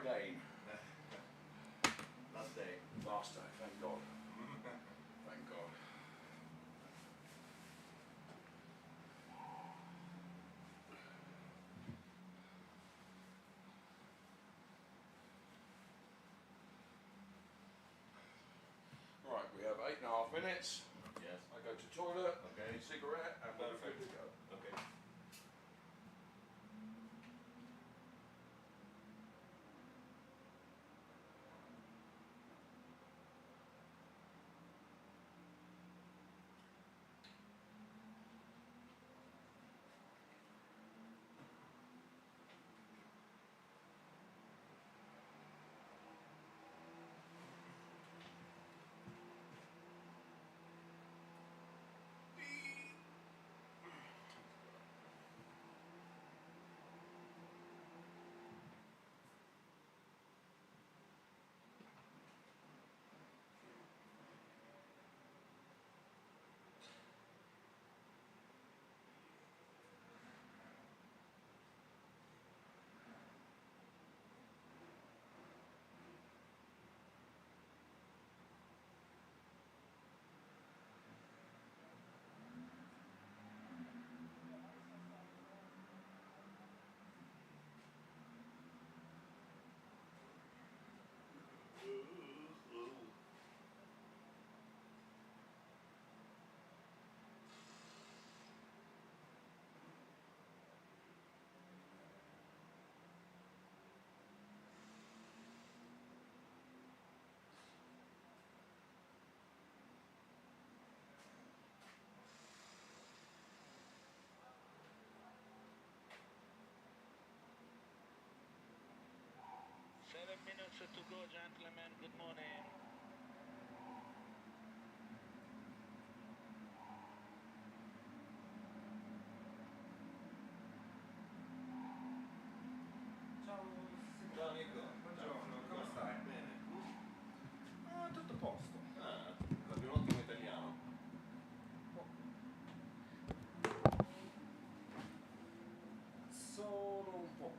again. Last day. Last day, thank God. Thank God. Right, we have 8.5 minutes. Yes. I go to toilet, Okay. cigarette, and we're good Perfect. to go. Okay. Minutes to go, gentlemen. Good morning. Ciao Nico. Buongiorno, come stai? Bene, tu? Ah, tutto a posto. Ah, parli un ottimo italiano. Solo un po'.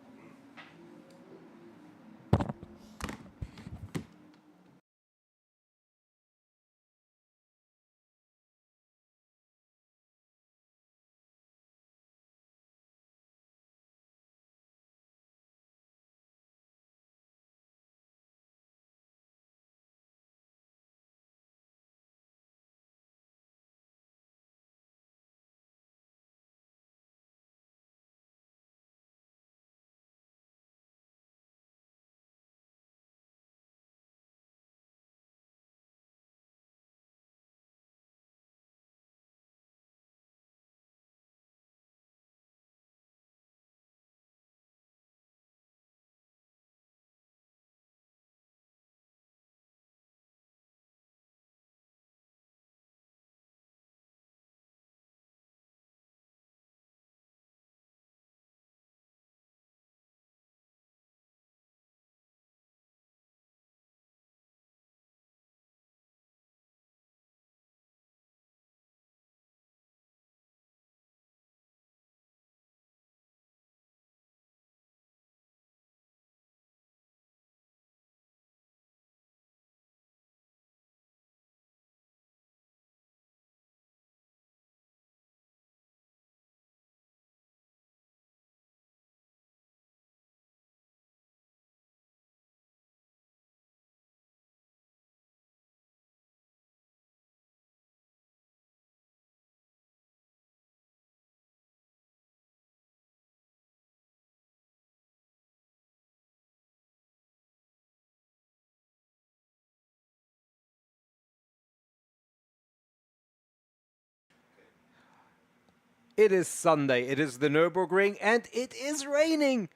It is Sunday, it is the Nürburgring, and it is raining!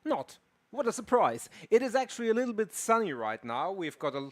Not. What a surprise. It is actually a little bit sunny right now. We've got a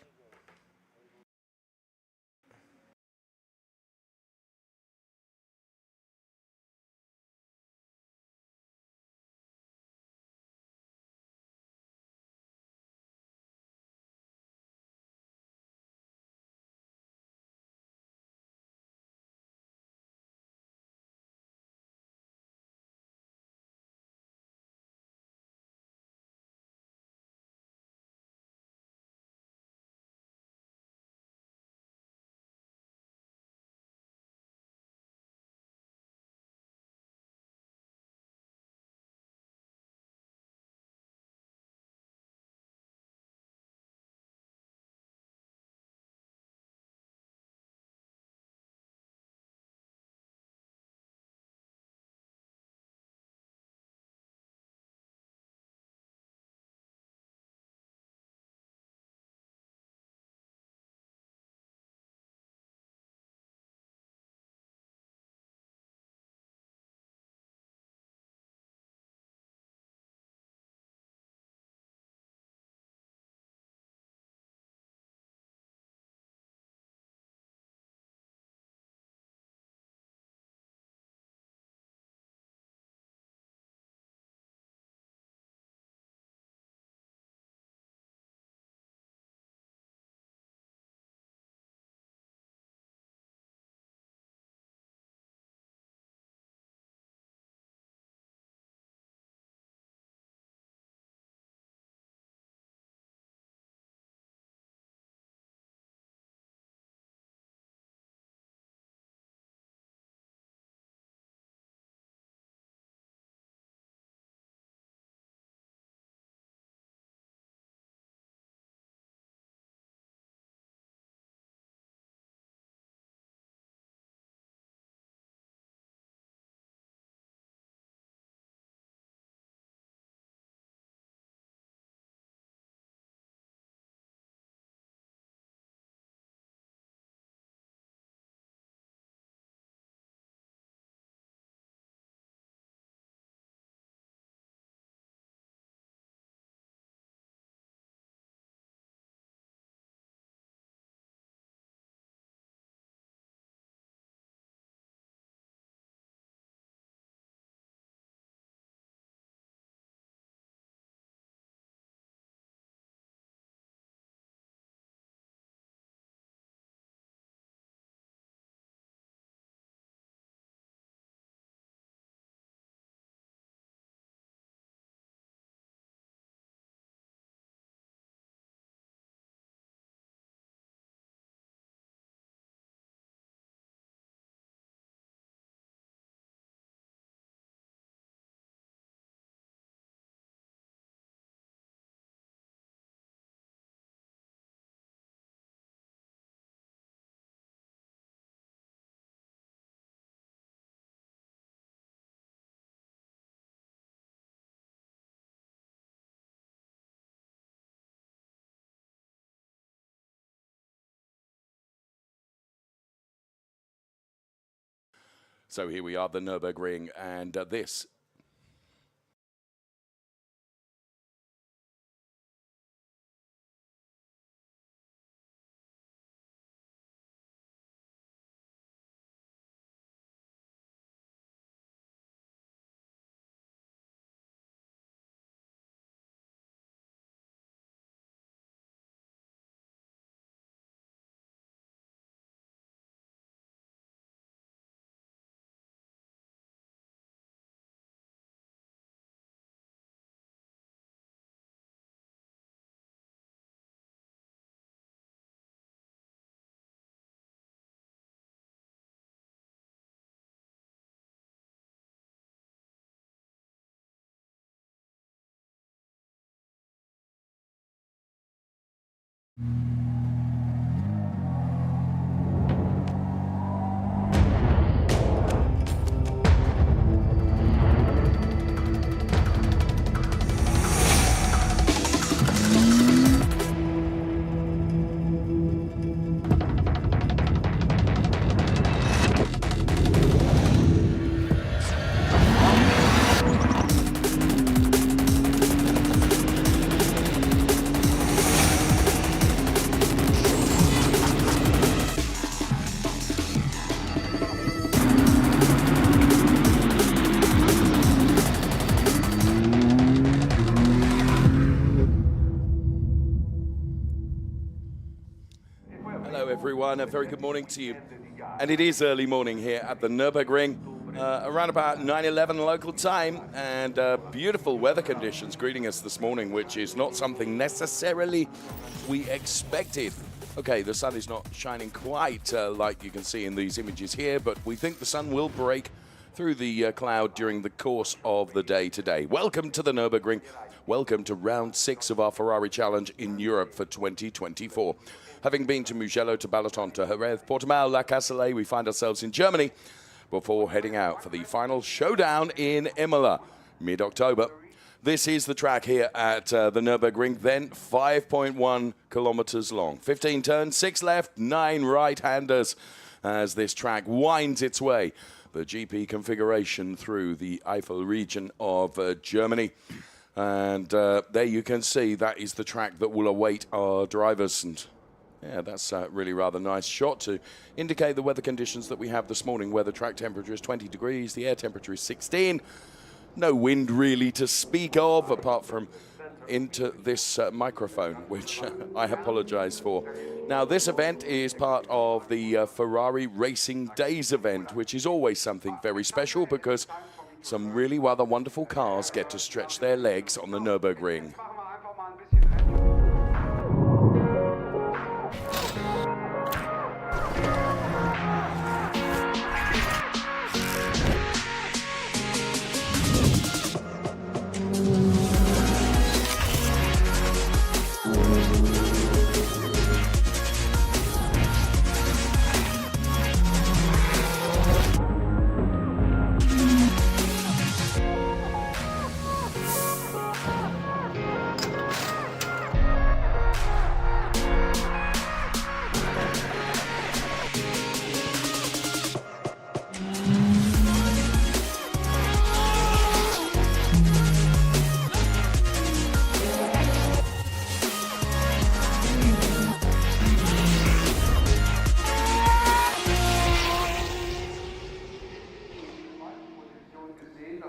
So here we are, the Nürburgring, and this. Hello everyone, a very good morning to you. And it is early morning here at the Nürburgring, around about 9:11 local time, and beautiful weather conditions greeting us this morning, which is not something necessarily we expected. Okay, the sun is not shining quite like you can see in these images here, but we think the sun will break through the cloud during the course of the day today. Welcome to the Nürburgring. Welcome to round 6 of our Ferrari Challenge in Europe for 2024. Having been to Mugello, to Balaton, to Jerez, Portimao, La Castellet, we find ourselves in Germany before heading out for the final showdown in Imola, mid-October. This is the track here at the Nürburgring, then 5.1 kilometers long. 15 turns, 6 left, 9 right-handers as this track winds its way, the GP configuration through the Eifel region of Germany. And there you can see that is the track that will await our drivers. And yeah, that's a really rather nice shot to indicate the weather conditions that we have this morning, where the track temperature is 20 degrees, the air temperature is 16. No wind really to speak of, apart from into this microphone, which I apologize for. Now, this event is part of the Ferrari Racing Days event, which is always something very special because some really rather wonderful cars get to stretch their legs on the Nürburgring.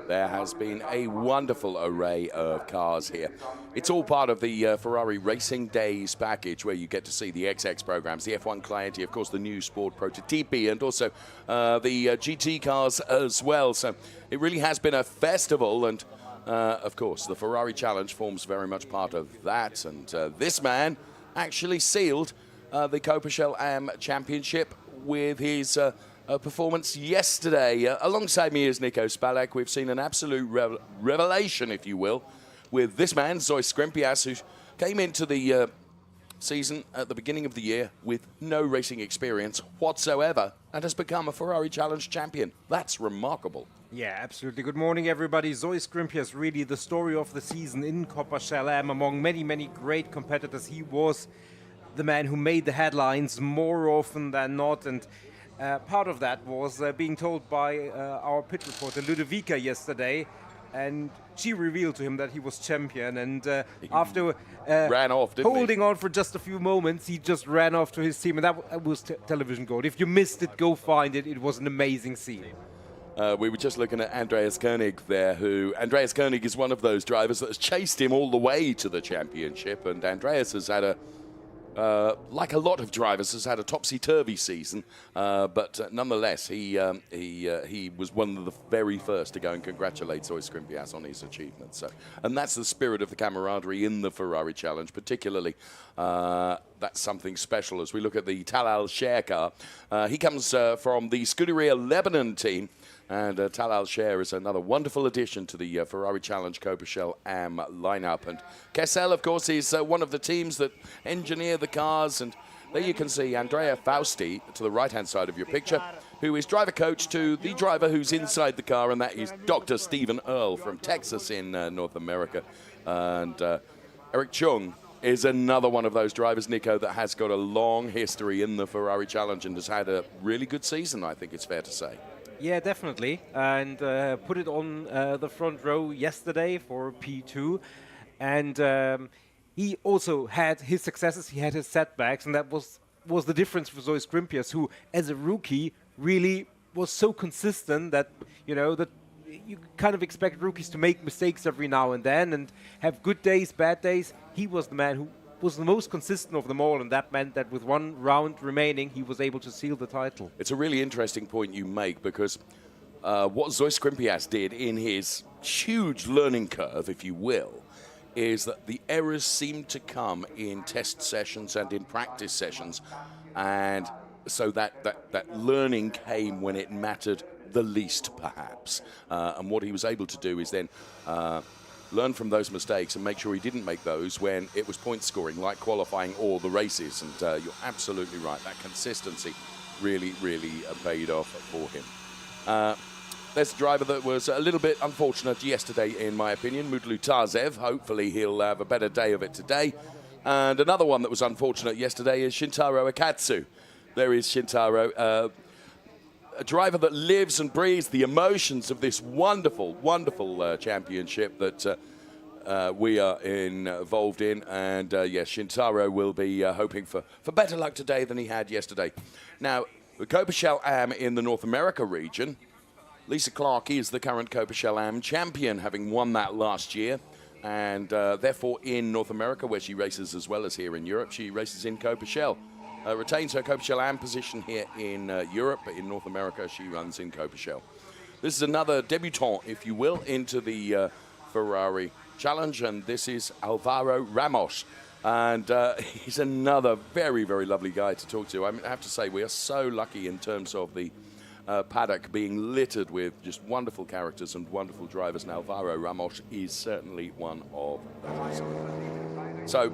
There has been a wonderful array of cars here. It's all part of the Ferrari Racing Days package, where you get to see the XX programs, the F1 Clienti, of course the new Sport Prototipi, and also the GT cars as well. So it really has been a festival, and of course the Ferrari Challenge forms very much part of that. And this man actually sealed the Coppa Shell Am Championship with his performance yesterday. Alongside me is Nico Spalek. We've seen an absolute revelation, if you will, with this man, Zoe Skrimpias, who came into the season at the beginning of the year with no racing experience whatsoever and has become a Ferrari Challenge champion. That's remarkable. Yeah, absolutely. Good morning, everybody. Zoe Skrimpias, really the story of the season in Coppa Shell Am. Among many, many great competitors, he was the man who made the headlines more often than not, and Part of that was being told by our pit reporter Ludovica yesterday, and she revealed to him that he was champion. And after ran off, didn't he? holding on for just a few moments, he just ran off to his team, and that was television gold. If you missed it, go find it. It was an amazing scene. We were just looking at Andreas Koenig there, Andreas Koenig is one of those drivers that has chased him all the way to the championship, and Andreas has had like a lot of drivers, has had a topsy-turvy season, but nonetheless, he was one of the very first to go and congratulate Zoe Skrimpias on his achievements. So, and that's the spirit of the camaraderie in the Ferrari Challenge, particularly. That's something special as we look at the Talal Sher car. He comes from the Scuderia Lebanon team. And Talal Sher is another wonderful addition to the Ferrari Challenge Coppa Shell AM lineup. And Kessel, of course, is one of the teams that engineer the cars. And there you can see Andrea Fausti to the right-hand side of your picture, who is driver coach to the driver who's inside the car, and that is Dr. Stephen Earle from Texas in North America. And Eric Chung is another one of those drivers, Nico, that has got a long history in the Ferrari Challenge and has had a really good season, I think it's fair to say. Yeah, definitely. And put it on the front row yesterday for P2. And he also had his successes, he had his setbacks, and that was the difference for Zoe Skrimpias, who, as a rookie, really was so consistent that, that you kind of expect rookies to make mistakes every now and then and have good days, bad days. He was the man who was the most consistent of them all, and that meant that with one round remaining, he was able to seal the title. It's a really interesting point you make, because what Zoe Skrimpias did in his huge learning curve, if you will, is that the errors seemed to come in test sessions and in practice sessions, and so that learning came when it mattered the least, perhaps. And what he was able to do is then learn from those mistakes and make sure he didn't make those when it was point scoring, like qualifying or the races. And you're absolutely right. That consistency really, really paid off for him. There's a driver that was a little bit unfortunate yesterday, in my opinion, Mutlu Tazev. Hopefully he'll have a better day of it today. And another one that was unfortunate yesterday is Shintaro Akatsu. There is Shintaro, a driver that lives and breathes the emotions of this wonderful, wonderful championship that we are involved in. And yes, Shintaro will be hoping for better luck today than he had yesterday. Now, the Coppa Shell AM in the North America region, Lisa Clark is the current Coppa Shell AM champion, having won that last year. And therefore, in North America, where she races as well as here in Europe, she races in Coppa Shell. Retains her Coppa Shell AM position here in Europe, but in North America, she runs in Coppa Shell. This is another debutant, if you will, into the Ferrari Challenge, and this is Alvaro Ramos. And he's another very, very lovely guy to talk to. I have to say, we are so lucky in terms of the paddock being littered with just wonderful characters and wonderful drivers, and Alvaro Ramos is certainly one of those. So,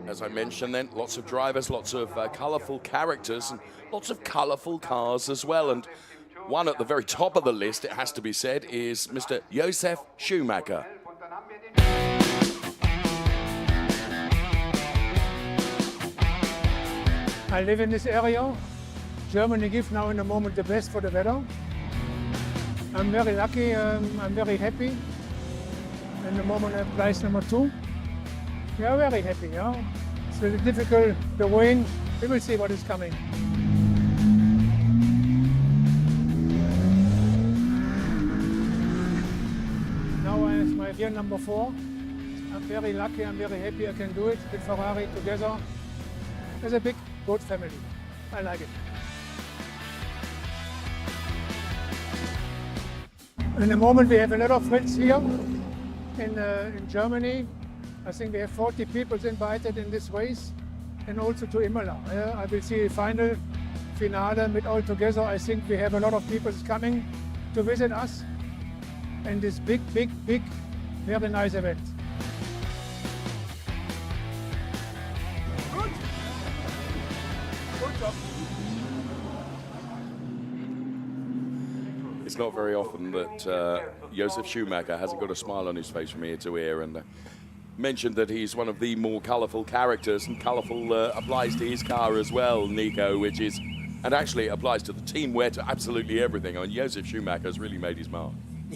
as I mentioned then, lots of drivers, lots of colourful characters, and lots of colourful cars as well. And one at the very top of the list, it has to be said, is Mr. Josef Schumacher. I live in this area. Germany gives now in the moment the best for the weather. I'm very lucky, I'm very happy. In the moment I'm place number 2. We are very happy, yeah. It's really difficult, the wind, we will see what is coming. Now I have my gear number 4. I'm very lucky, I'm very happy I can do it with Ferrari together. It's a big, good family. I like it. In the moment we have a lot of friends here in Germany. I think we have 40 people invited in this race, and also to Imola. I will see a finale with all together. I think we have a lot of people coming to visit us in this big, very nice event. Good. Good job. It's not very often that Josef Schumacher hasn't got a smile on his face from ear to ear, and mentioned that he's one of the more colourful characters, and colourful applies to his car as well, Nico, which is And actually, it applies to the team wear, to absolutely everything. I mean, Josef Schumacher has really made his mark.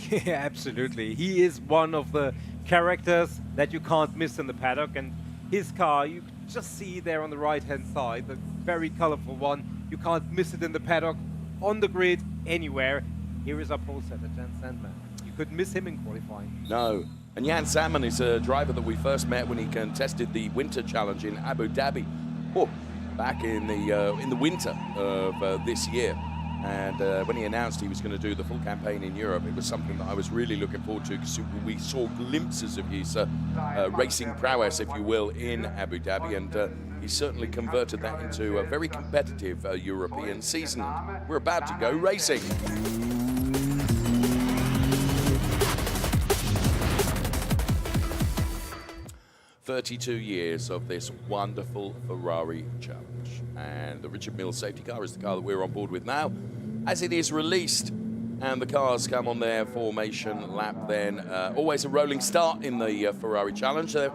Yeah, absolutely. He is one of the characters that you can't miss in the paddock, and his car, you just see there on the right-hand side, the very colorful one. You can't miss it in the paddock, on the grid, anywhere. Here is our pole setter, Jan Sandman. You couldn't miss him in qualifying. No. And Jan Sandman is a driver that we first met when he contested the Winter Challenge in Abu Dhabi. Back in the winter of this year. And when he announced he was going to do the full campaign in Europe, it was something that I was really looking forward to, because we saw glimpses of his racing prowess, if you will, in Abu Dhabi, and he certainly converted that into a very competitive European season. We're about to go racing. "32 years of this wonderful Ferrari challenge." And the Richard Mille safety car is the car that we're on board with now. As it is released and the cars come on their formation lap, then always a rolling start in the Ferrari challenge. There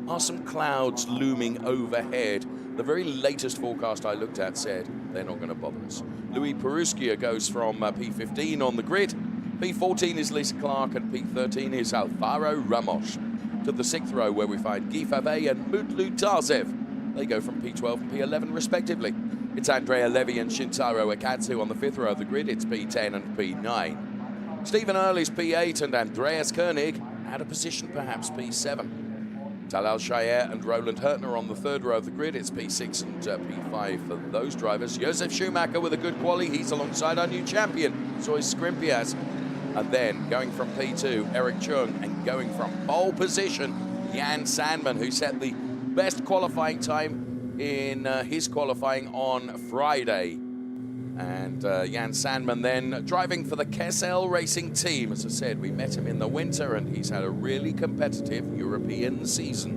are some clouds looming overhead. The very latest forecast I looked at said they're not going to bother us. Louis Peruskia goes from P15 on the grid. P14 is Lisa Clark, and P13 is Alvaro Ramos. To the 6th row, where we find Guy Favre and Mutlu Tarzev. They go from P12 and P11 respectively. It's Andrea Levy and Shintaro Akatsu on the 5th row of the grid. It's P10 and P9. Stephen Earle is P8 and Andreas Koenig out of position, perhaps P7. Talal Shire and Roland Hertner on the 3rd row of the grid. It's P6 and P5 for those drivers. Josef Schumacher with a good quali. He's alongside our new champion, Zoe Skrimpias. And then going from P2, Eric Chung, and going from pole position, Jan Sandman, who set the best qualifying time in his qualifying on Friday. And Jan Sandman then driving for the Kessel Racing team. As I said, we met him in the winter, and he's had a really competitive European season.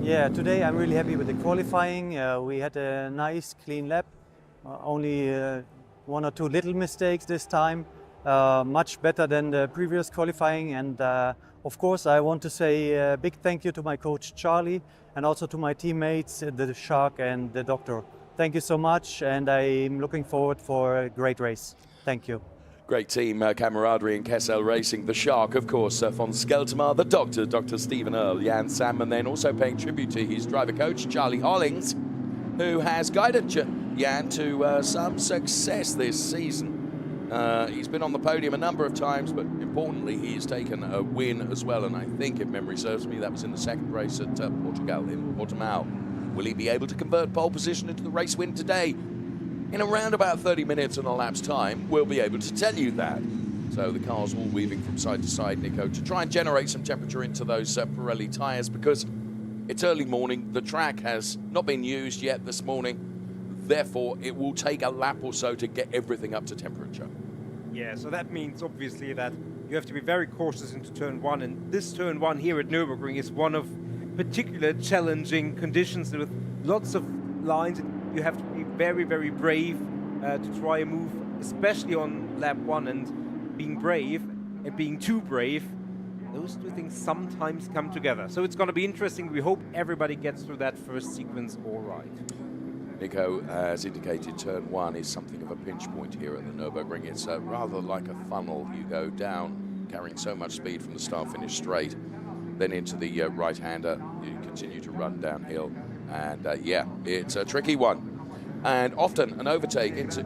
Yeah, today I'm really happy with the qualifying. We had a nice, clean lap. Only 1 or 2 little mistakes this time. Much better than the previous qualifying, and of course I want to say a big thank you to my coach Charlie, and also to my teammates, the Shark and the Doctor. Thank you so much, and I'm looking forward for a great race. Thank you. Great team camaraderie in Kessel Racing. The Shark, of course, von Skeltemar, the Doctor, Dr. Stephen Earle, Jan Sandman, then also paying tribute to his driver coach Charlie Hollings, who has guided Jan to some success this season. He's been on the podium a number of times, but importantly, he's taken a win as well. And I think, if memory serves me, that was in the 2nd race at Portugal in Portimao. Will he be able to convert pole position into the race win today? In around about 30 minutes and a lap's time, we'll be able to tell you that. So the car's all weaving from side to side, Nico, to try and generate some temperature into those Pirelli tyres, because it's early morning. The track has not been used yet this morning. Therefore, it will take a lap or so to get everything up to temperature. Yeah, so that means obviously that you have to be very cautious into turn 1, and this turn 1 here at Nürburgring is one of particular challenging conditions with lots of lines. You have to be very, very brave to try a move, especially on lap 1, and being brave and being too brave, those two things sometimes come together. So it's going to be interesting. We hope everybody gets through that first sequence all right. Nico, as indicated, turn 1 is something of a pinch point here at the Nürburgring. It's rather like a funnel. You go down, carrying so much speed from the start-finish straight, then into the right-hander. You continue to run downhill, and yeah, it's a tricky one. And often an overtake into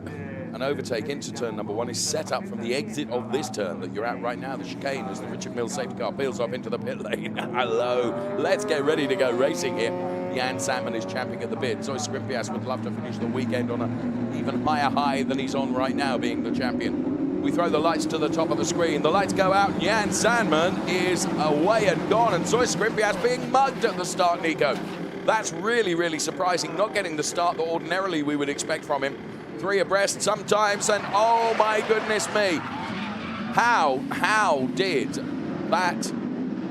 turn number 1 is set up from the exit of this turn that you're at right now, the chicane, as the Richard Mille safety car peels off into the pit lane. Hello, let's get ready to go racing here. Jan Sandman is champing at the bit. Zoe Skrimpias would love to finish the weekend on an even higher high than he's on right now, being the champion. We throw the lights to the top of the screen. The lights go out. Jan Sandman is away and gone, and Zoe Skrimpias being mugged at the start, Nico. That's really, really surprising, not getting the start that ordinarily we would expect from him. 3 abreast sometimes, and oh my goodness me. How did that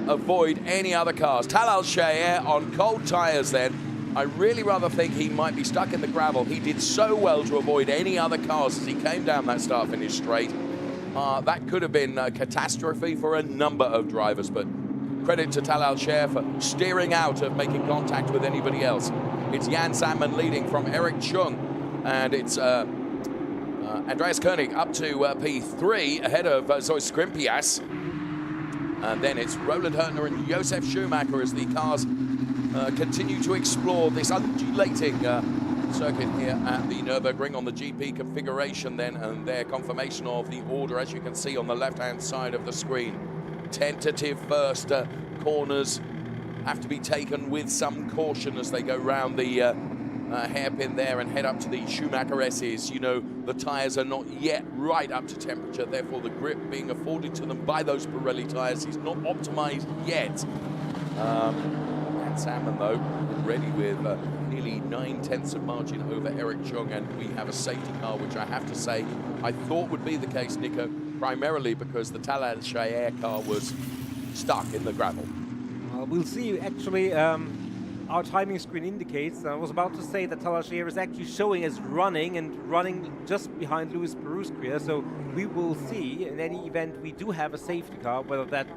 avoid any other cars? Talal Shire on cold tyres then. I really rather think he might be stuck in the gravel. He did so well to avoid any other cars as he came down that start-finish straight. That could have been a catastrophe for a number of drivers, but credit to Talal Shire for steering out of making contact with anybody else. It's Jan Sandman leading from Eric Chung, And it's Andreas Koenig up to P3 ahead of Zoe Skrimpias. And then it's Roland Hurtner and Josef Schumacher as the cars continue to explore this undulating circuit here at the Nürburgring on the GP configuration then, and their confirmation of the order, as you can see on the left-hand side of the screen. Tentative first corners have to be taken with some caution as they go round the hairpin there and head up to the Schumacher S's. You know, the tyres are not yet right up to temperature, therefore the grip being afforded to them by those Pirelli tyres is not optimized yet. And Salmon, though, already with nearly 9/10 of margin over Eric Chung, and we have a safety car, which I have to say I thought would be the case, Nico, primarily because the Talal Shire car was stuck in the gravel. We'll see. Actually, our timing screen indicates, I was about to say that Talal Shire is actually showing as running just behind Luis Perusquia, so we will see. In any event, we do have a safety car, whether that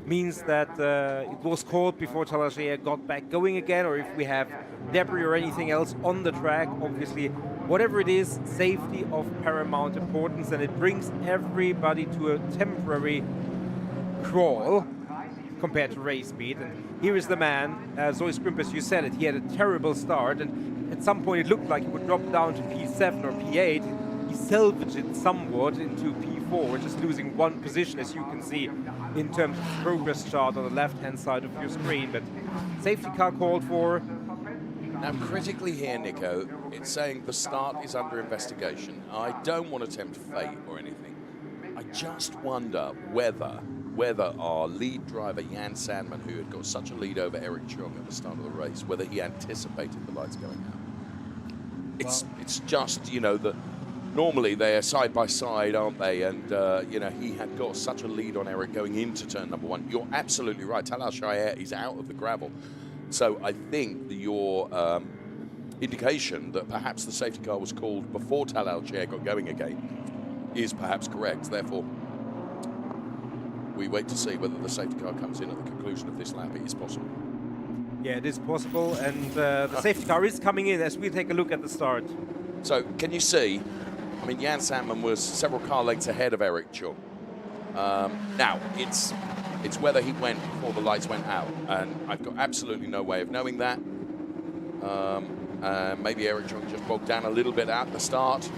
means that it was caught before Talal Shire got back going again, or if we have debris or anything else on the track. Obviously, whatever it is, safety of paramount importance, and it brings everybody to a temporary crawl compared to race speed. And here is the man, Zoe Skrimpias, you said it, he had a terrible start, and at some point it looked like he would drop down to P7 or P8. He salvaged it somewhat into P4, just losing one position, as you can see in terms of progress chart on the left-hand side of your screen. But safety car called for. Now, critically here, Nico, it's saying the start is under investigation. I don't want to tempt fate or anything. I just wonder whether our lead driver, Jan Sandman, who had got such a lead over Eric Chung at the start of the race, whether he anticipated the lights going out. It's just, you know, normally they're side by side, aren't they? And, you know, he had got such a lead on Eric going into turn number one. You're absolutely right. Talal Shire is out of the gravel. So I think that your indication that perhaps the safety car was called before Talal Shire got going again is perhaps correct. Therefore, we wait to see whether the safety car comes in at the conclusion of this lap. It is possible. Yeah, it is possible, and the safety car is coming in as we take a look at the start. So, can you see, I mean, Jan Sandman was several car lengths ahead of Eric Chung. Now, it's whether he went before the lights went out, and I've got absolutely no way of knowing that. Maybe Eric Chung just bogged down a little bit at the start,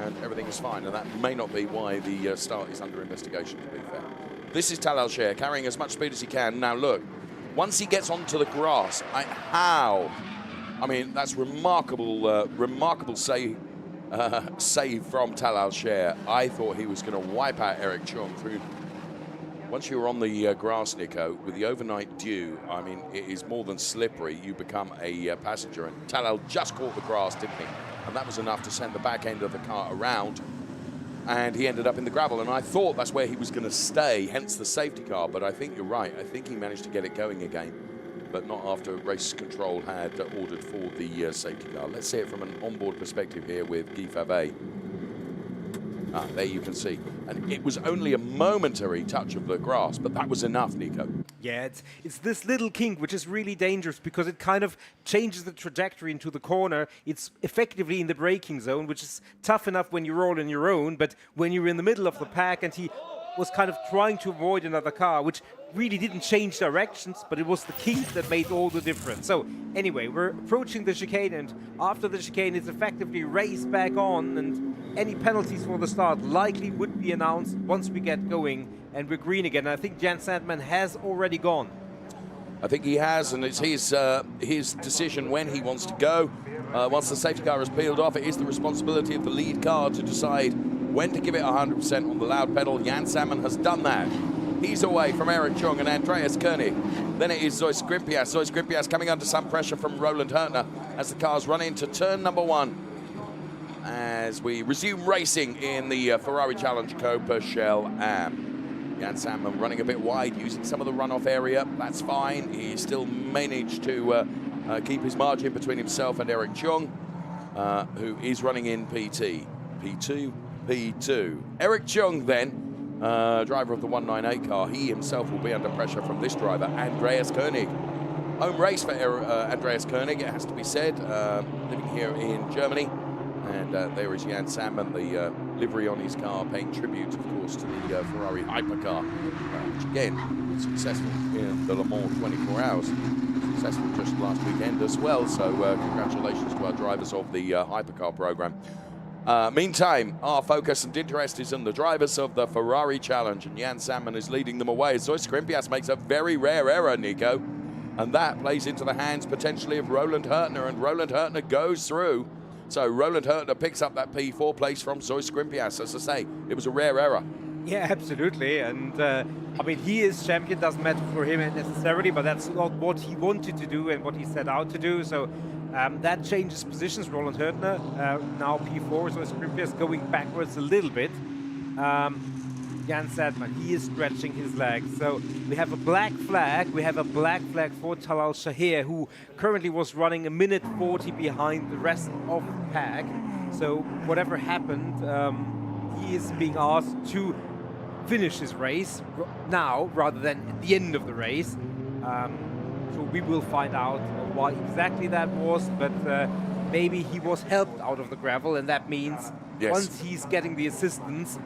and everything is fine, and that may not be why the start is under investigation, to be fair. This is Talal Shire carrying as much speed as he can. Now, look, once he gets onto the grass, I mean, that's remarkable, remarkable save from Talal Shire. I thought he was going to wipe out Eric Chung through. Once you're on the grass, Nico, with the overnight dew, I mean, it is more than slippery. You become a passenger, and Talal just caught the grass, didn't he? And that was enough to send the back end of the car around, and he ended up in the gravel. And I thought that's where he was going to stay, hence the safety car. But I think you're right. I think he managed to get it going again, but not after race control had ordered for the safety car. Let's see it from an onboard perspective here with Guy Favet. There you can see. And it was only a momentary touch of the grass, but that was enough, Nico. Yeah, it's this little kink which is really dangerous because it kind of changes the trajectory into the corner. It's effectively in the braking zone, which is tough enough when you're all on your own, but when you're in the middle of the pack, and he was kind of trying to avoid another car, which really didn't change directions, but it was the kink that made all the difference. So anyway, we're approaching the chicane, and after the chicane it's effectively race back on, and any penalties for the start likely would be announced once we get going and we're green again. I think Jan Sandman has already gone. I think he has, and it's his decision when he wants to go. Once the safety car is peeled off, it is the responsibility of the lead car to decide when to give it 100% on the loud pedal. Jan Salmon has done that. He's away from Eric Chung and Andreas Koenig. Then it is Zoe Skrimpias. Zoe Skrimpias coming under some pressure from Roland Hurtner as the cars run into turn number one. As we resume racing in the Ferrari Challenge Coppa Shell Am. Jan Salmon running a bit wide, using some of the runoff area. That's fine. He still managed to keep his margin between himself and Eric Chung, who is running in PT. P2, P2. Eric Chung then, driver of the 198 car, he himself will be under pressure from this driver, Andreas Koenig. Home race for Andreas Koenig, it has to be said, living here in Germany. And there is Jan Sandman, the livery on his car, paying tribute, of course, to the Ferrari hypercar, which again, successful in the Le Mans 24 Hours. Successful just last weekend as well, so congratulations to our drivers of the hypercar program. Meantime, our focus and interest is in the drivers of the Ferrari Challenge, and Jan Sandman is leading them away. Zoe Skrimpias makes a very rare error, Nico, and that plays into the hands potentially of Roland Hurtner, and Roland Hurtner goes through. So Roland Hurtner picks up that P4 place from Zoe Skrimpias. As I say, it was a rare error. Yeah, absolutely. And I mean, he is champion, doesn't matter for him necessarily, but that's not what he wanted to do and what he set out to do. So that changes positions. Roland Hurtner now P4, so Skrimpias going backwards a little bit. Jan Sandman, he is stretching his legs. So we have a black flag. We have a black flag for Talal Shahir, who currently was running 1:40 behind the rest of the pack. So whatever happened, he is being asked to finish his race now rather than at the end of the race. So we will find out why exactly that was, but maybe he was helped out of the gravel, and that means once he's getting the assistance,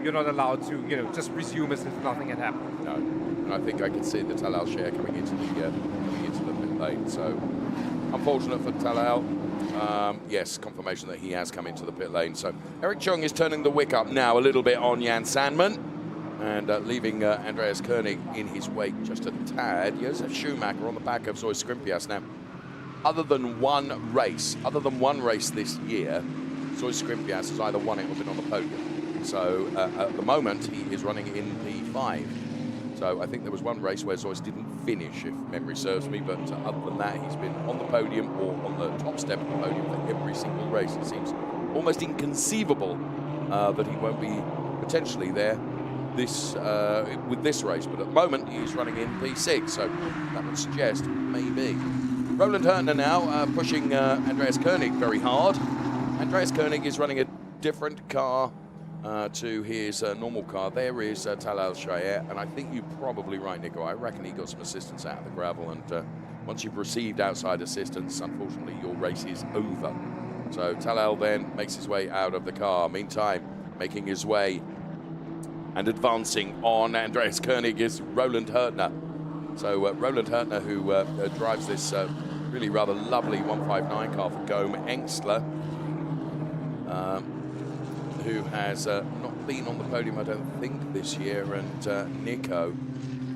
you're not allowed to, just resume as if nothing had happened. No, and I think I can see the Talal Share coming into the pit lane. So unfortunate for Talal. Yes, confirmation that he has come into the pit lane. So Eric Chung is turning the wick up now a little bit on Jan Sandman, and leaving Andreas Koenig in his wake just a tad. Josef Schumacher on the back of Zoe Skrimpias now. Other than one race this year, Zoe Skrimpias has either won it or been on the podium. So at the moment, he is running in P5. So I think there was one race where Zoe didn't finish, if memory serves me, but other than that, he's been on the podium or on the top step of the podium for every single race. It seems almost inconceivable that he won't be potentially there with this race, but at the moment he's running in P6, so that would suggest maybe. Roland Hurtner now pushing Andreas Koenig very hard. Andreas Koenig is running a different car to his normal car. There is Talal Shahir, and I think you're probably right, Nico. I reckon he got some assistance out of the gravel, and once you've received outside assistance, unfortunately, your race is over. So Talal then makes his way out of the car. Meantime, making his way and advancing on Andreas Koenig is Roland Hurtner. So Roland Hurtner, who drives this really rather lovely 159 car for Gome Engstler, who has not been on the podium, I don't think, this year. And Nico,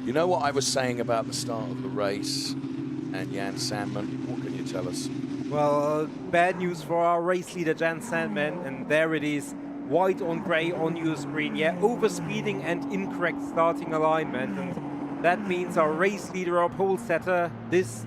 you know what I was saying about the start of the race and Jan Sandman? What can you tell us? Well, bad news for our race leader, Jan Sandman, and there it is. White on grey on your screen. Yeah, overspeeding and incorrect starting alignment. And that means our race leader, our pole setter, this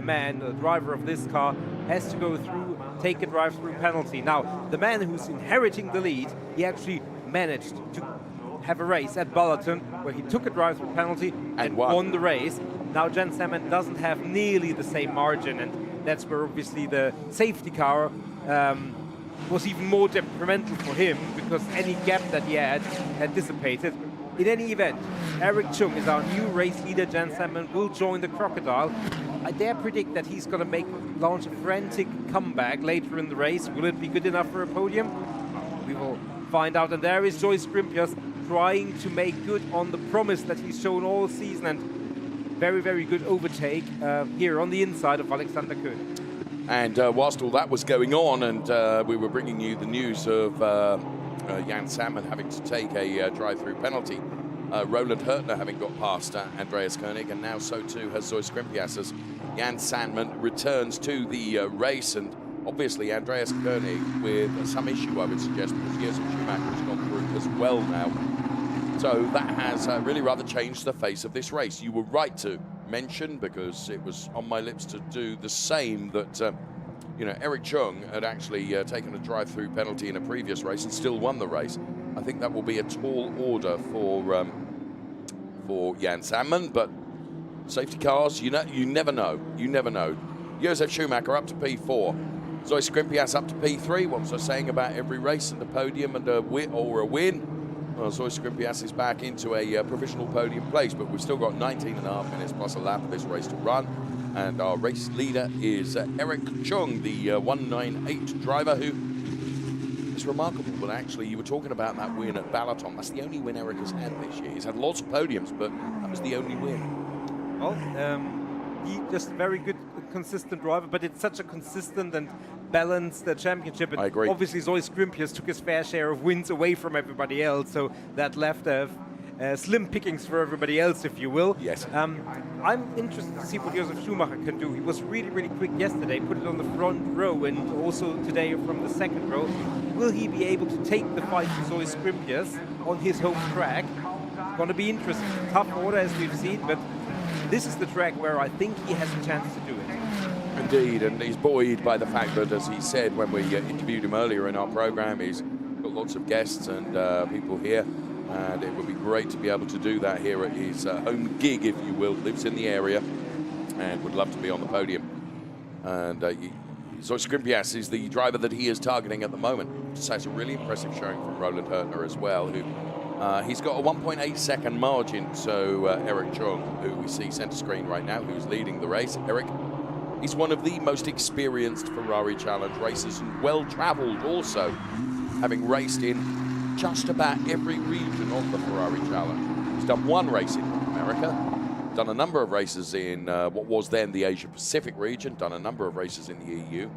man, the driver of this car, has to go through, take a drive-through penalty. Now, the man who's inheriting the lead, he actually managed to have a race at Bulletin where he took a drive-through penalty and won the race. Now, Jan Sandman doesn't have nearly the same margin, and that's where obviously the safety car was even more detrimental for him, because any gap that he had dissipated. In any event, Eric Chung is our new race leader. Jan Sandman will join the Crocodile. I dare predict that he's going to launch a frantic comeback later in the race. Will it be good enough for a podium? We will find out. And there is Joyce Skrimpias trying to make good on the promise that he's shown all season, and very, very good overtake here on the inside of Alexander Koenig. And whilst all that was going on, and we were bringing you the news of Jan Sandman having to take a drive-through penalty, Roland Hurtner having got past Andreas Koenig, and now so too has Zoe Skrimpias as Jan Sandman returns to the race. And obviously Andreas Koenig with some issue, I would suggest, because Josef Schumacher has gone through as well now. So that has really rather changed the face of this race. You were right to mention, because it was on my lips to do the same, that Eric Chung had actually taken a drive-through penalty in a previous race and still won the race. I think that will be a tall order for Jan Sandman, but safety cars, you never know. You never know. Josef Schumacher up to P4. Zoe Skrimpias up to P3. What was I saying about every race and the podium and a win? Well, Zoe Skrimpias is back into a provisional podium place, but we've still got 19.5 minutes plus a lap of this race to run. And our race leader is Eric Chung, the 198 driver, who It's remarkable, but actually, you were talking about that win at Balaton. That's the only win Eric has had this year. He's had lots of podiums, but that was the only win. Well, he just a very good, consistent driver, but it's such a consistent and balanced championship. And I agree. obviously, Zoe Scrimpius took his fair share of wins away from everybody else, so that left slim pickings for everybody else, if you will. Yes. I'm interested to see what Josef Schumacher can do. He was really, really quick yesterday, put it on the front row, and also today from the second row. Will he be able to take the fight to Zoe Scrimpius on his home track? Going to be interesting. Tough order, as we've seen, but this is the track where I think he has a chance to do it. Indeed, and he's buoyed by the fact that, as he said when we interviewed him earlier in our program, he's got lots of guests and people here, and it would be great to be able to do that here at his home gig, if you will. Lives in the area and would love to be on the podium. And Zoe Scrimpius is the driver that he is targeting at the moment. Just has a really impressive showing from Roland Hurtner as well, who he's got a 1.8 second margin. So Eric Chung, who we see center screen right now, who's leading the race. Eric, he's one of the most experienced Ferrari Challenge racers and well-traveled also, having raced in just about every region of the Ferrari Challenge. He's done one race in North America, done a number of races in what was then the Asia Pacific region, done a number of races in the EU.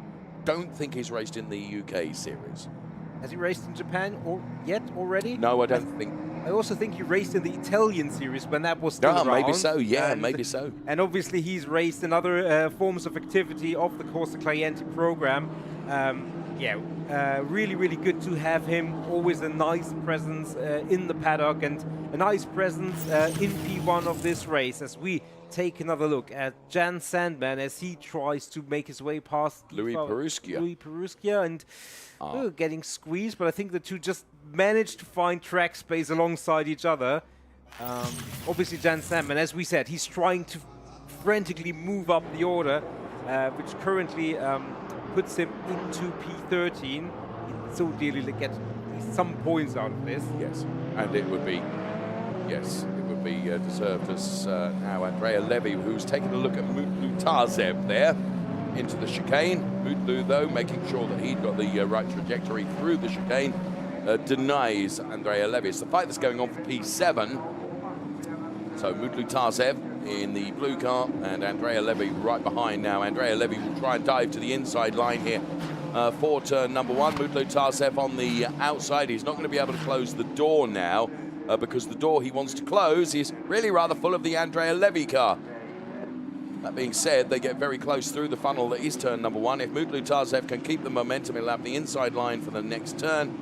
Don't think he's raced in the UK series. Has he raced in Japan yet already? No, I don't think. I also think he raced in the Italian series when that was still around. Maybe so, yeah, maybe so. And obviously he's raced in other forms of activity of the Corsa Clienti program. Really, really good to have him. Always a nice presence in the paddock and a nice presence in P1 of this race, as we take another look at Jan Sandman as he tries to make his way past Louis Peruskia and getting squeezed, but I think the two just managed to find track space alongside each other. Obviously Jan Sandman, as we said, he's trying to frantically move up the order, which currently puts him into P13. He'd so dearly get some points out of this. Yes, and it would be, deserved as now Andrea Levy, who's taking a look at Mutlu Tazev there into the chicane. Mutlu, though, making sure that he'd got the right trajectory through the chicane, denies Andrea Levy. It's the fight that's going on for P7. So Mutlu Tazev in the blue car and Andrea Levy right behind now. Andrea Levy will try and dive to the inside line here for turn number one. Mutlu Tazev on the outside. He's not going to be able to close the door now because the door he wants to close is really rather full of the Andrea Levy car. That being said, they get very close through the funnel that is turn number one. If Mutlu Tazev can keep the momentum, he'll have the inside line for the next turn.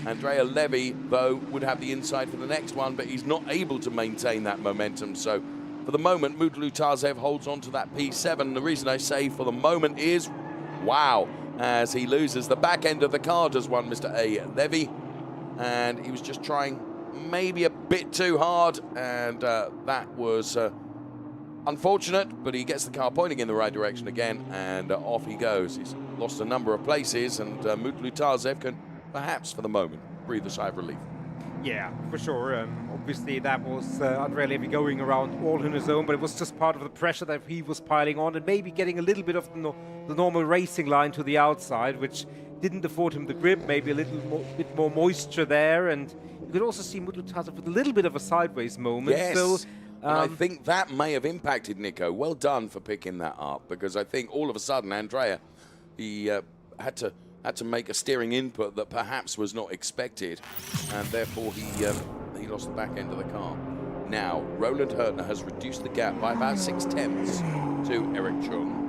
Andrea Levy, though, would have the inside for the next one, but he's not able to maintain that momentum. So for the moment, Mutlu Tazev holds on to that P7. The reason I say for the moment is, wow, as he loses the back end of the car, does one Mr. A. Levy. And he was just trying maybe a bit too hard, and that was unfortunate, but he gets the car pointing in the right direction again, and off he goes. He's lost a number of places, and Mutlu Tazev can perhaps, for the moment, breathe a sigh of relief. Yeah, for sure. Obviously, that was Andrea Levy going around all on his own, but it was just part of the pressure that he was piling on and maybe getting a little bit of the normal racing line to the outside, which didn't afford him the grip, maybe a bit more moisture there. And you could also see Mutlu Tazev with a little bit of a sideways moment. Yes, so, and I think that may have impacted Nico. Well done for picking that up, because I think all of a sudden, Andrea, he had to make a steering input that perhaps was not expected, and therefore he lost the back end of the car. Now, Roland Hurtner has reduced the gap by about 6/10 to Eric Chung.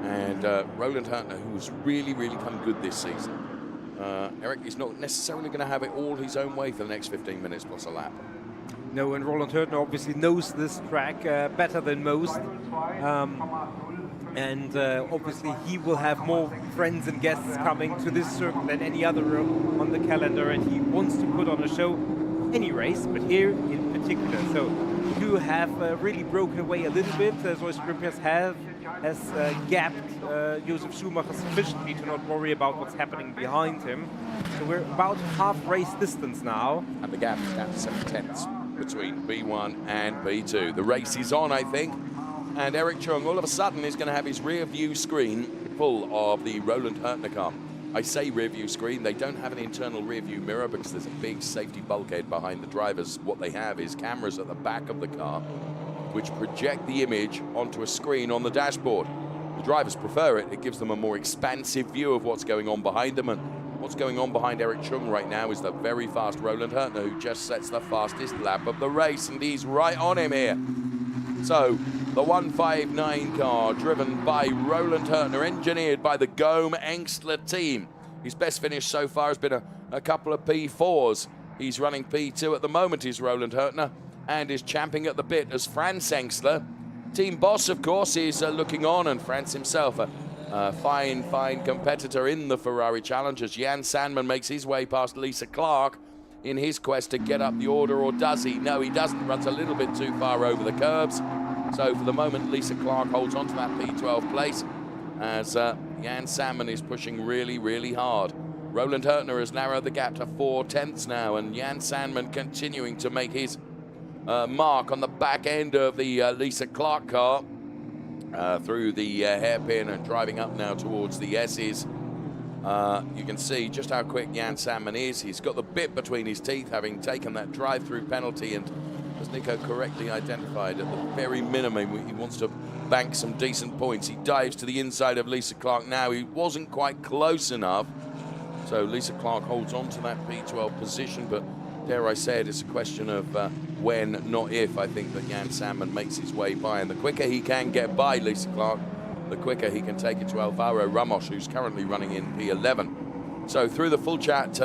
And Roland Hurtner, who's really, really come good this season. Eric is not necessarily going to have it all his own way for the next 15 minutes plus a lap. No, and Roland Hurtner obviously knows this track better than most. And obviously he will have more friends and guests coming to this circuit than any other on the calendar, and he wants to put on a show any race, but here in particular. So we do have really broken away a little bit. Zoe Scrimpius has gapped Josef Schumacher sufficiently to not worry about what's happening behind him. So we're about half race distance now. And the gap is down to 7/10 between B1 and B2. The race is on, I think. And Eric Chung all of a sudden is going to have his rear view screen full of the Roland Hurtner car. I say rear view screen. They don't have an internal rear view mirror because there's a big safety bulkhead behind the drivers. What they have is cameras at the back of the car which project the image onto a screen on the dashboard. The drivers prefer it. It gives them a more expansive view of what's going on behind them. And what's going on behind Eric Chung right now is the very fast Roland Hurtner, who just sets the fastest lap of the race, and he's right on him here. So the 159 car, driven by Roland Hurtner, engineered by the Gome Engstler team. His best finish so far has been a couple of P4s. He's running P2 at the moment, is Roland Hurtner, and is champing at the bit as Franz Engstler. Team boss, of course, is looking on, and Franz himself, a fine competitor in the Ferrari Challenge, as Jan Sandman makes his way past Lisa Clark in his quest to get up the order, or does he? No, he doesn't. Runs a little bit too far over the curbs. So for the moment, Lisa Clark holds on to that P12 place as Jan Sandman is pushing really, really hard. Roland Hurtner has narrowed the gap to 4/10 now, and Jan Sandman continuing to make his mark on the back end of the Lisa Clark car through the hairpin and driving up now towards the S's. You can see just how quick Jan Sandman is. He's got the bit between his teeth, having taken that drive-through penalty, and as Nico correctly identified, at the very minimum, he wants to bank some decent points. He dives to the inside of Lisa Clark now. He wasn't quite close enough, so Lisa Clark holds on to that P12 position, but dare I say it, it's a question of when, not if. I think that Jan Sandman makes his way by, and the quicker he can get by Lisa Clark, the quicker he can take it to Alvaro Ramos, who's currently running in P11. So through the full chat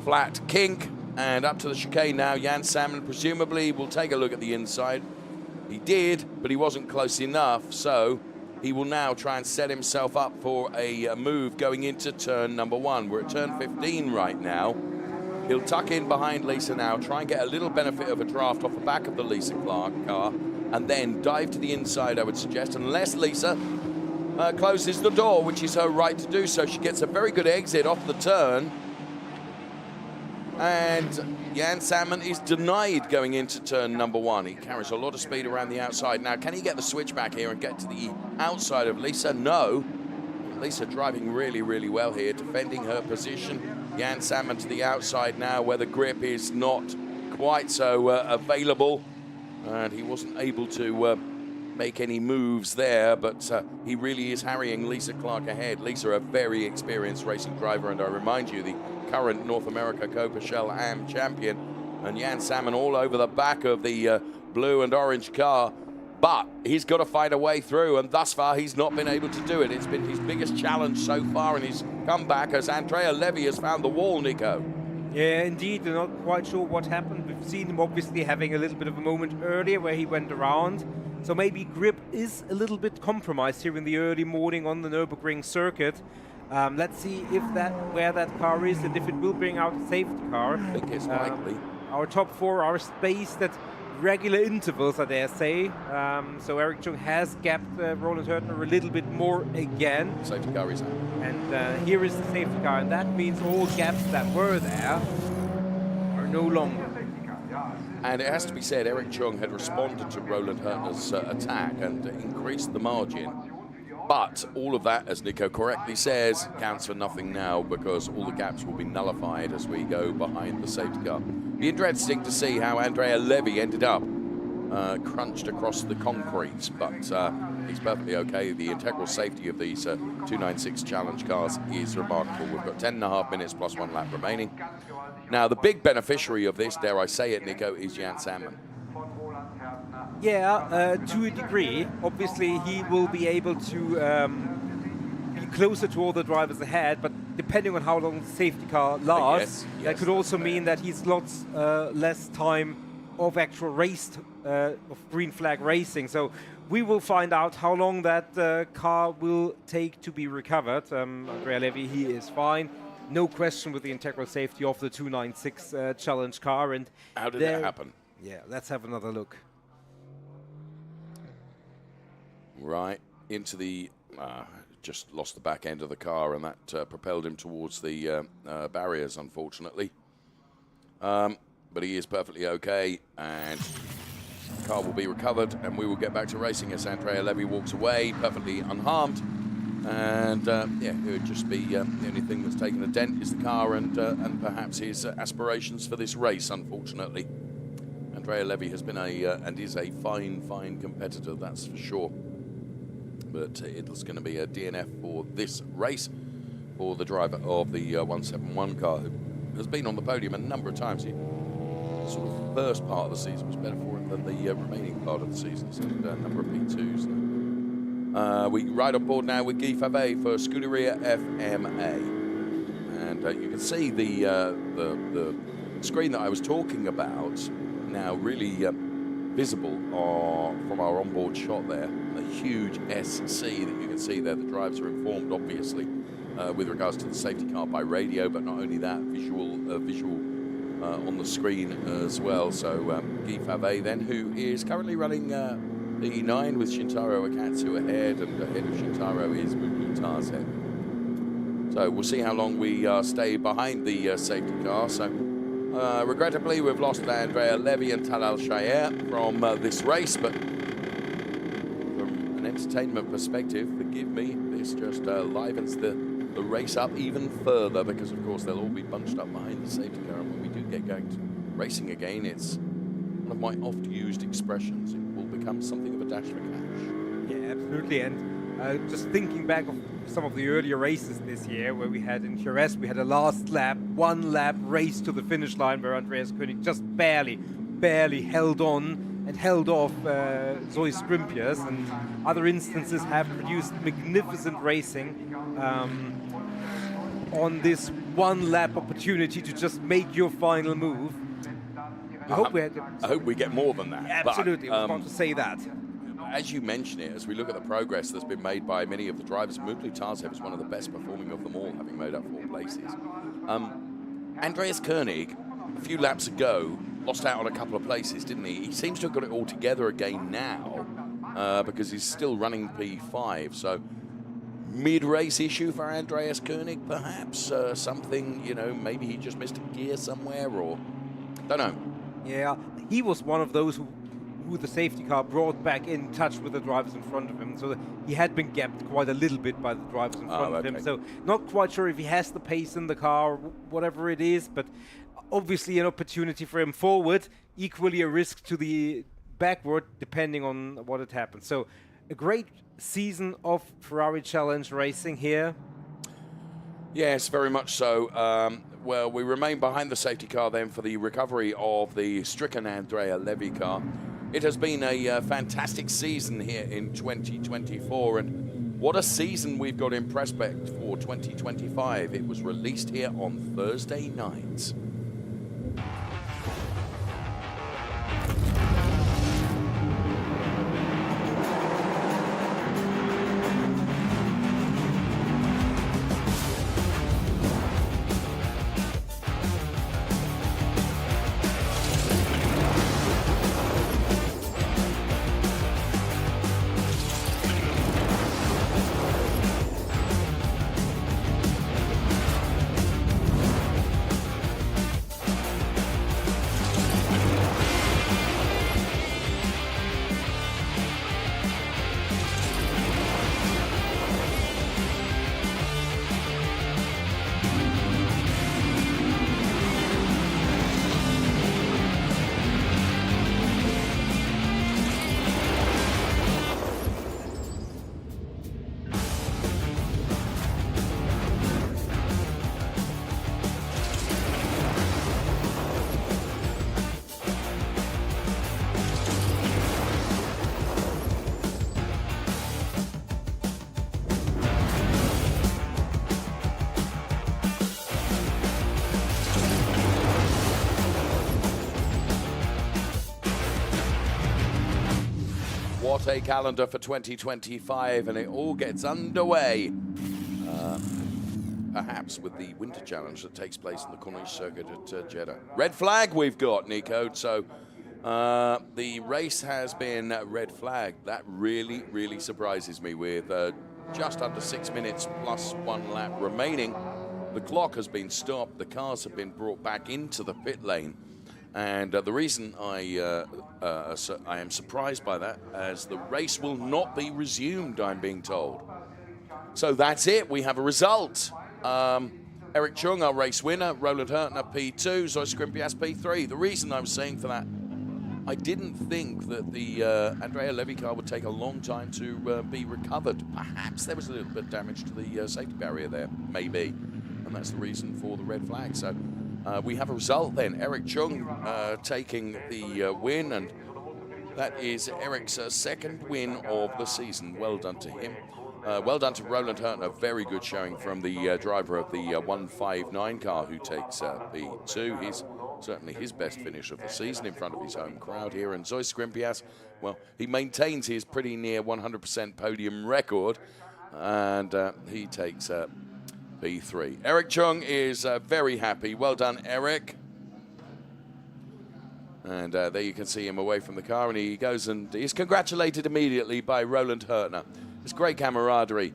flat kink and up to the chicane now, Jan Sandman presumably will take a look at the inside. He did, but he wasn't close enough, so he will now try and set himself up for a move going into turn number 1. We're at turn 15 right now. He'll tuck in behind Lisa now, try and get a little benefit of a draft off the back of the Lisa Clark car, and then dive to the inside, I would suggest, unless Lisa closes the door, which is her right to do so. She gets a very good exit off the turn, and Jan Sandman is denied going into turn number 1. He carries a lot of speed around the outside. Now, can he get the switch back here and get to the outside of Lisa? No. Lisa driving really, really well here, defending her position. Jan Sandman to the outside now, where the grip is not quite so available, and he wasn't able to make any moves there, but he really is harrying Lisa Clark ahead. Lisa, a very experienced racing driver, and I remind you, the current North America Coppa Shell AM champion, and Jan Sandman all over the back of the blue and orange car. But he's got to find a way through, and thus far he's not been able to do it. It's been his biggest challenge so far in his comeback, as Andrea Levy has found the wall, Nico. Yeah, indeed. We're not quite sure what happened. We've seen him obviously having a little bit of a moment earlier where he went around. So maybe grip is a little bit compromised here in the early morning on the Nürburgring circuit. Let's see if where that car is and if it will bring out a safety car. I think it's likely. Our top 4 are spaced at regular intervals, I dare say. So Eric Chung has gapped Roland Hurtner a little bit more again. Safety car is out. And here is the safety car, and that means all gaps that were there are no longer. And it has to be said, Eric Chung had responded to Roland Hurtner's attack and increased the margin. But all of that, as Nico correctly says, counts for nothing now, because all the gaps will be nullified as we go behind the safety car. Be interesting to see how Andrea Levy ended up crunched across the concrete, but he's perfectly okay. The integral safety of these 296 challenge cars is remarkable. We've got 10.5 minutes plus 1 lap remaining. Now, the big beneficiary of this, dare I say it, Nico, is Jan Sandman. Yeah, to a degree. Obviously, he will be able to be closer to all the drivers ahead, but depending on how long the safety car lasts, that could also mean that he's lots less time of actual race, of green flag racing. So we will find out how long that car will take to be recovered. Andrea Levy, he is fine. No question with the integral safety of the 296 challenge car. And how did that happen? Yeah, let's have another look. Right into the, just lost the back end of the car, and that propelled him towards the barriers, unfortunately. But he is perfectly okay, and the car will be recovered, and we will get back to racing as Andrea Levy walks away perfectly unharmed. And yeah, it would just be the only thing that's taken a dent is the car and perhaps his aspirations for this race, unfortunately. Andrea Levy has been and is a fine competitor, that's for sure. But it's going to be a DNF for this race for the driver of the 171 car, who has been on the podium a number of times. The sort of first part of the season was better for him than the remaining part of the season. So a number of P2s. We ride on board now with Guy Favet for Scuderia FMA, and you can see the screen that I was talking about now really visible from our onboard shot there. The huge SC that you can see there. The drivers are informed, obviously, with regards to the safety car by radio, but not only that, visual on the screen as well. So Guy Favet then, who is currently running the 9 with Shintaro Akatsu ahead, and ahead of Shintaro is Mutaze. So we'll see how long we stay behind the safety car. So regrettably, we've lost Andrea Levy and Talal Shayer from this race, but from an entertainment perspective, forgive me, this just livens the race up even further, because of course they'll all be bunched up behind the safety car, and when we do get going to racing again, it's one of my oft-used expressions. It will become something of a dash for cash. Yeah, absolutely. And just thinking back of some of the earlier races this year, where we had in Jerez, we had a last lap, 1 lap race to the finish line, where Andreas Koenig just barely held on and held off Zoe Scrimpius, and other instances have produced magnificent racing on this 1 lap opportunity to just make your final move. I hope we get more than that. Absolutely, but, I was about to say that. As you mention it, as we look at the progress that's been made by many of the drivers, Mutlu Tarzev is one of the best performing of them all, having made up 4 places. Andreas Koenig, a few laps ago, lost out on a couple of places, didn't he? He seems to have got it all together again now, because he's still running P5. So mid-race issue for Andreas Koenig, perhaps? Something, maybe he just missed a gear somewhere, or don't know. Yeah, he was one of those who the safety car brought back in touch with the drivers in front of him. So he had been gapped quite a little bit by the drivers in front of him. So not quite sure if he has the pace in the car, whatever it is, but obviously an opportunity for him forward, equally a risk to the backward, depending on what had happened. So a great season of Ferrari Challenge racing here. Yes, very much so. Well, we remain behind the safety car then for the recovery of the stricken Andrea Levy car. It has been a fantastic season here in 2024, and what a season we've got in prospect for 2025. It was released here on Thursday night. What a calendar for 2025, and it all gets underway, perhaps with the Winter Challenge that takes place in the Corniche circuit at Jeddah. Red flag we've got, Nico, so the race has been red flagged. That really, really surprises me with just under 6 minutes plus 1 lap remaining. The clock has been stopped, the cars have been brought back into the pit lane. And the reason I am surprised by that, as the race will not be resumed, I'm being told. So that's it. We have a result. Eric Chung, our race winner. Roland Hurtner, P2. Zoe Scrimpias, P3. The reason I was saying for that, I didn't think that the Andrea Levy car would take a long time to be recovered. Perhaps there was a little bit of damage to the safety barrier there, maybe. And that's the reason for the red flag. So we have a result then. Eric Chung taking the win, and that is Eric's second win of the season. Well done to him. Well done to Roland Hurtner. Very good showing from the driver of the 159 car who takes P2. He's certainly his best finish of the season in front of his home crowd here. And Zoe Scrimpias, well, he maintains his pretty near 100% podium record, and he takes P3. Eric Chung is very happy. Well done, Eric. And there you can see him away from the car, and he goes and he's congratulated immediately by Roland Hurtner. It's great camaraderie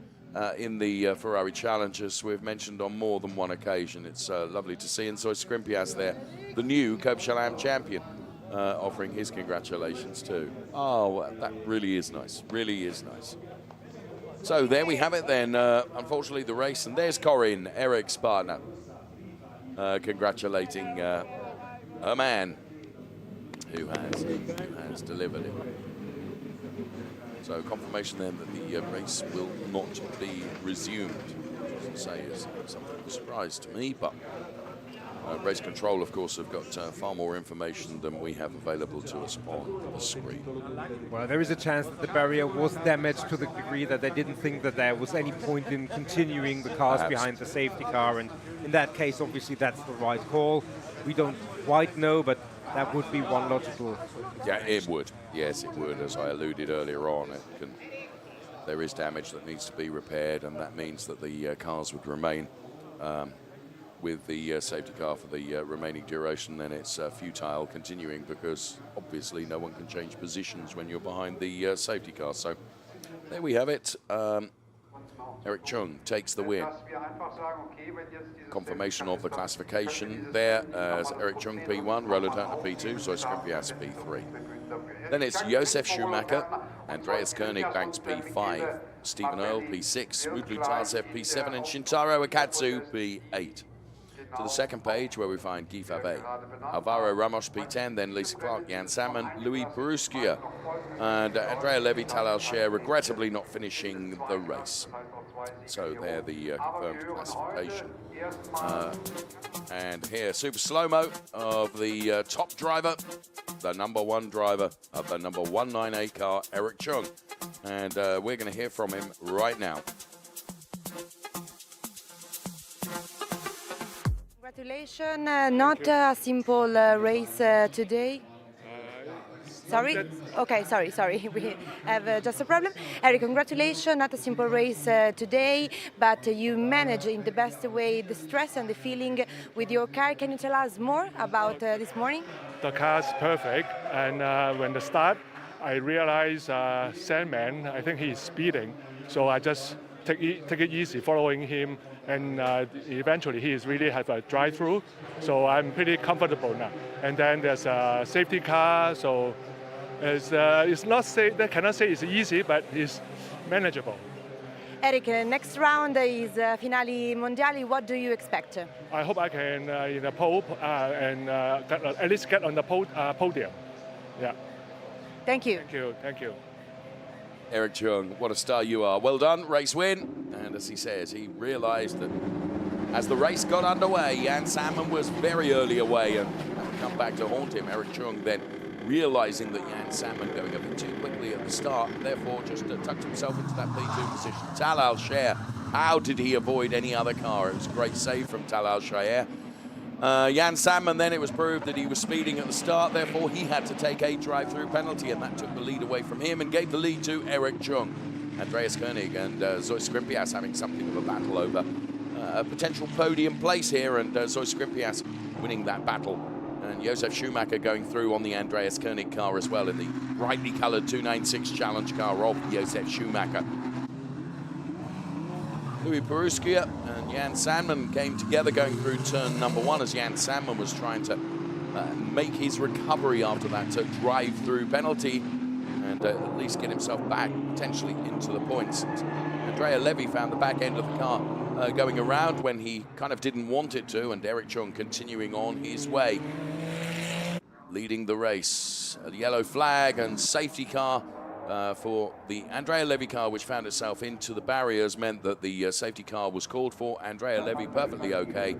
in the Ferrari Challenge, as we've mentioned on more than one occasion. It's lovely to see. And so Scrimpias there, the new Coppa champion, offering his congratulations too. Oh, well, that really is nice. Really is nice. So there we have it then. Unfortunately, the race. And there's Corinne, Eric's partner, congratulating a man who has delivered it. So confirmation then that the race will not be resumed, which doesn't say is something of a surprise to me, but race control, of course, have got far more information than we have available to us on the screen. Well, there is a chance that the barrier was damaged to the degree that they didn't think that there was any point in continuing the cars Perhaps behind the safety car, and in that case, obviously, that's the right call. We don't quite know, but that would be one logical. Yeah, it would. Yes, it would. As I alluded earlier on, there is damage that needs to be repaired, and that means that the cars would remain with the safety car for the remaining duration. Then it's futile continuing, because obviously no one can change positions when you're behind the safety car. So there we have it. Eric Chung takes the win. Confirmation of the classification there as Eric Chung P1, Roland Hurtner P2, Zoe Scrimpias P3. Then it's Josef Schumacher, Andreas Koenig Banks P5, Stephen Earle P6, Mutlu Tarsev P7, and Shintaro Akatsu P8. To the second page, where we find Guy Favre, Alvaro Ramos P10, then Lisa Clark, Jan Salmon, Louis Peruskia, and Andrea Levy Tal-Alcher regrettably not finishing the race. So there the confirmed classification. And here, super slow-mo of the top driver, the #1 driver of the number 198 car, Eric Chung. And we're going to hear from him right now. Congratulations, not a simple race today. Sorry? Okay, sorry. We have just a problem. Eric, congratulations, not a simple race today, but you managed in the best way the stress and the feeling with your car. Can you tell us more about this morning? The car's perfect, and when the start, I realized Sandman, I think he's speeding, so I just take it easy following him, and eventually he really have a drive-through, so I'm pretty comfortable now. And then there's a safety car, so it's not I cannot say it's easy, but it's manageable. Eric, next round is Finali Mondiali. What do you expect? I hope I can in the pole and at least get on the podium. Yeah. Thank you. Thank you. Eric Chung, what a star you are. Well done, race win. And as he says, he realized that as the race got underway, Jan Salmon was very early away, and that would come back to haunt him. Eric Chung then realizing that Jan Salmon going a bit too quickly at the start, therefore just tucked himself into that P2 position. Tal-Alcher, how did he avoid any other car? It was a great save from Tal-Alcher. Jan Salmon, then it was proved that he was speeding at the start, therefore he had to take a drive-through penalty, and that took the lead away from him and gave the lead to Eric Chung. Andreas Koenig and Zoe Scrimpias having something of a battle over a potential podium place here, and Zoe Scrimpias winning that battle. And Josef Schumacher going through on the Andreas Koenig car as well in the brightly coloured 296 Challenge car of Josef Schumacher. Louis Peruskia and Jan Salmon came together going through turn #1 as Jan Salmon was trying to make his recovery after that drive-through penalty. and at least get himself back potentially into the points. Andrea Levy found the back end of the car going around when he kind of didn't want it to, and Eric Chung continuing on his way, leading the race. A yellow flag and safety car for the Andrea Levy car, which found itself into the barriers, meant that the safety car was called for. Andrea Levy perfectly okay.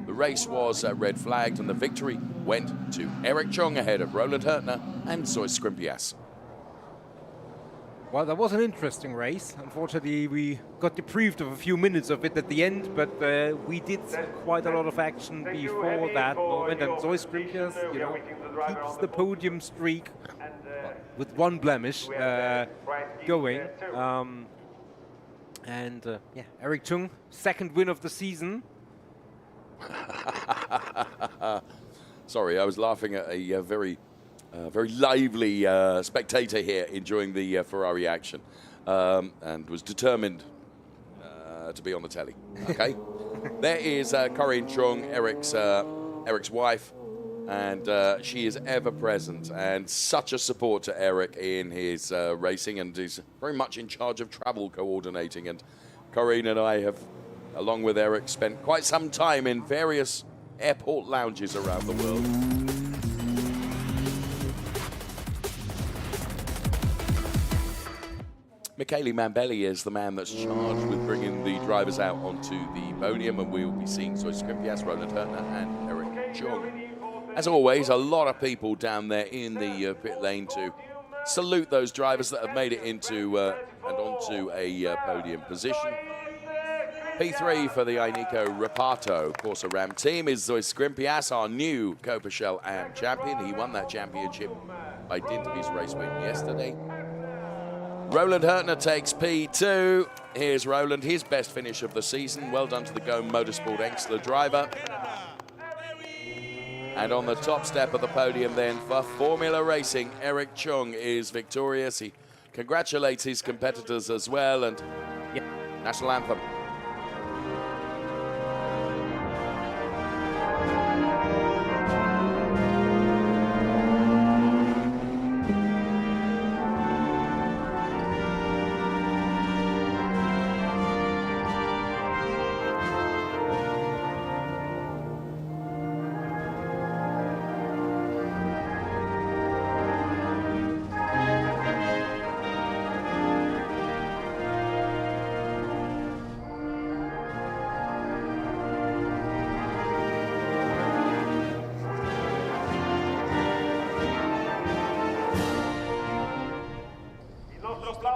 The race was red flagged, and the victory went to Eric Chung ahead of Roland Hurtner and Zoe Scrimpias. Well, that was an interesting race. Unfortunately, we got deprived of a few minutes of it at the end, but we did see quite a lot of action before that moment. And Zoe Scrimpias, keeps the podium streak with one blemish going. Eric Chung, second win of the season. Sorry, I was laughing at a very lively spectator here enjoying the Ferrari action, and was determined to be on the telly. Okay, there is Corinne Chung, Eric's wife, and she is ever present and such a support to Eric in his racing, and is very much in charge of travel coordinating. And Corinne and I have, along with Eric, spent quite some time in various airport lounges around the world. Michele Mambelli is the man that's charged with bringing the drivers out onto the podium, and we will be seeing Zoe Scrimpias, Roland Hurtner and Eric Chung. As always, a lot of people down there in the pit lane to salute those drivers that have made it into and onto a podium position. P3 for the Ainiko Reparto Corsa Ram team is Zoe Scrimpias, our new Coppa Shell Am champion. He won that championship by dint of his race win yesterday. Roland Hurtner takes P2. Here's Roland, his best finish of the season. Well done to the Go Motorsport Engstler driver. And on the top step of the podium then for Formula Racing, Eric Chung is victorious. He congratulates his competitors as well, and national anthem.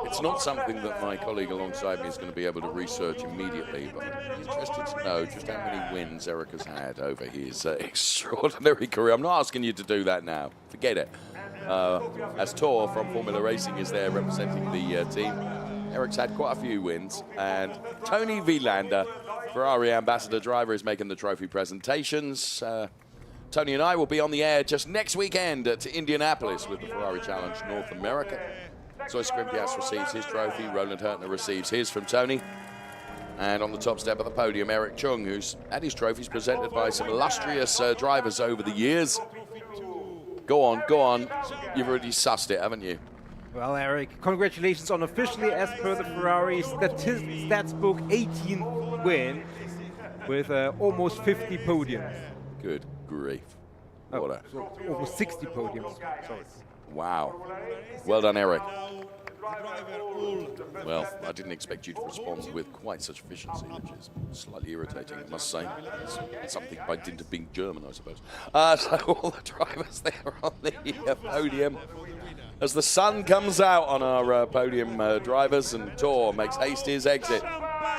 It's not something that my colleague alongside me is going to be able to research immediately, but I'm interested to know just how many wins Eric has had over his extraordinary career. I'm not asking you to do that now. Forget it. As Tor from Formula Racing is there representing the team, Eric's had quite a few wins, and Tony Vilander, Ferrari ambassador driver, is making the trophy presentations. Tony and I will be on the air just next weekend at Indianapolis with the Ferrari Challenge North America. Zoe Scrimpias receives his trophy, Roland Hurtner receives his from Tony. And on the top step of the podium, Eric Chung, who's had his trophies presented by some illustrious drivers over the years. Go on. You've already sussed it, haven't you? Well, Eric, congratulations on officially, as per the Ferrari stats book, 18th win with almost 50 podiums. Good grief. So almost 60 podiums. Sorry. Wow. Well done, Eric. Well, I didn't expect you to respond with quite such efficiency, which is slightly irritating, I must say. It's something by dint of being German, I suppose. So all the drivers there on the podium. As the sun comes out on our podium drivers, and Tor makes haste his exit.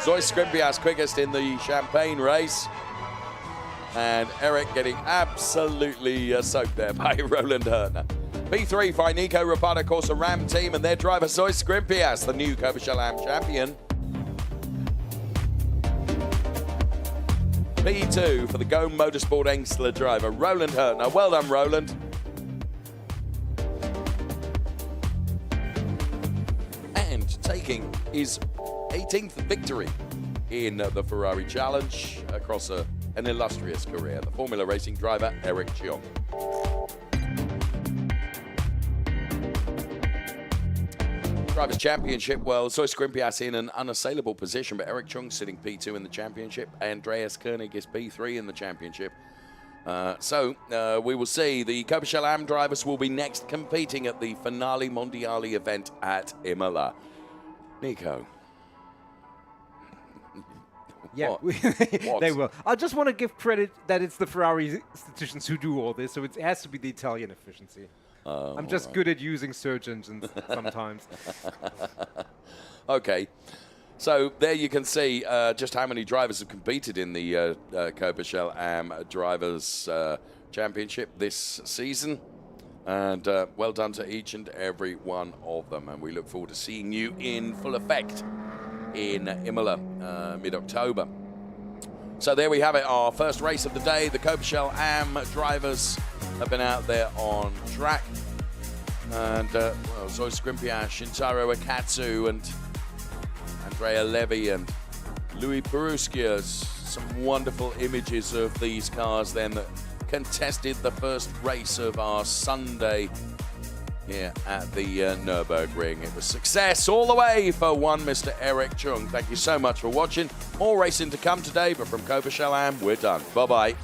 Zoe Scrimpias quickest in the Champagne race. And Eric getting absolutely soaked there by Roland Hurtner. P3 for Nico Ricciardo Corsa Ram team and their driver Zoe Scrimpias, the new Coppa Shell Am champion. P2 for the Go Motorsport Engstler driver Roland Hurtner. Well done, Roland. And taking his 18th victory in the Ferrari Challenge across an illustrious career, the Formula Racing driver Eric Chung. Drivers' Championship, well, Zoe Scrimpias in an unassailable position, but Eric Chung sitting P2 in the championship. Andreas Koenig is P3 in the championship. So we will see. The Coppa Shell Am drivers will be next competing at the Finale Mondiale event at Imola. Nico. Yeah, What? they will. I just want to give credit that it's the Ferrari statisticians who do all this, so it has to be the Italian efficiency. I'm just good at using search engines sometimes. Okay. So there you can see just how many drivers have competed in the Coppa Shell Am Drivers' Championship this season. And well done to each and every one of them. And we look forward to seeing you in full effect in Imola mid-October. So there we have it, our first race of the day. The Coppa Shell Am drivers have been out there on track. And well, Zoe Scrimpias, Shintaro Akatsu, and Andrea Levy and Louis Peruskias. Some wonderful images of these cars then that contested the first race of our Sunday here at the Nürburgring. It was success all the way for one Mr. Eric Chung. Thank you so much for watching. More racing to come today, but from Coppa Shell Am, we're done. Bye-bye.